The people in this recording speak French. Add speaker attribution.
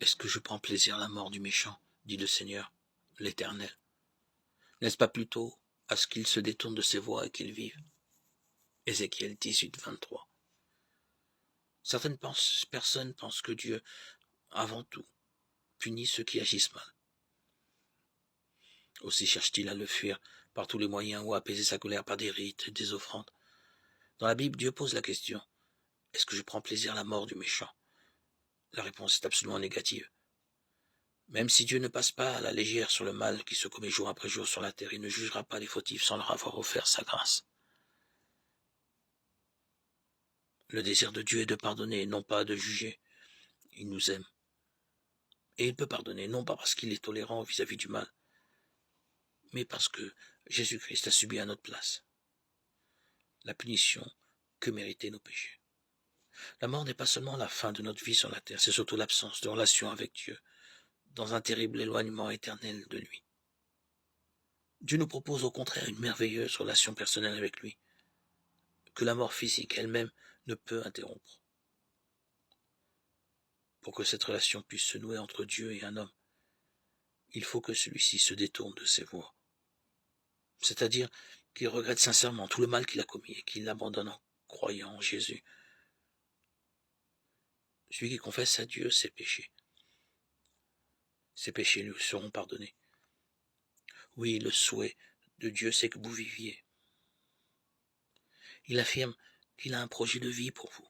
Speaker 1: Est-ce que je prends plaisir à la mort du méchant, dit le Seigneur, l'Éternel? N'est-ce pas plutôt à ce qu'il se détourne de ses voies et qu'il vive? Ézéchiel 18, 23. Certaines personnes pensent que Dieu, avant tout, punit ceux qui agissent mal. Aussi cherche-t-il à le fuir par tous les moyens ou à apaiser sa colère par des rites et des offrandes. Dans la Bible, Dieu pose la question: est-ce que je prends plaisir à la mort du méchant? La réponse est absolument négative. Même si Dieu ne passe pas à la légère sur le mal qui se commet jour après jour sur la terre, il ne jugera pas les fautifs sans leur avoir offert sa grâce. Le désir de Dieu est de pardonner, non pas de juger. Il nous aime. Et il peut pardonner, non pas parce qu'il est tolérant vis-à-vis du mal, mais parce que Jésus-Christ a subi à notre place la punition que méritaient nos péchés. La mort n'est pas seulement la fin de notre vie sur la terre, c'est surtout l'absence de relation avec Dieu, dans un terrible éloignement éternel de lui. Dieu nous propose au contraire une merveilleuse relation personnelle avec lui, que la mort physique elle-même ne peut interrompre. Pour que cette relation puisse se nouer entre Dieu et un homme, il faut que celui-ci se détourne de ses voies. C'est-à-dire qu'il regrette sincèrement tout le mal qu'il a commis et qu'il l'abandonne en croyant en Jésus. Celui qui confesse à Dieu ses péchés lui seront pardonnés. Oui, le souhait de Dieu, c'est que vous viviez. Il affirme qu'il a un projet de vie pour vous.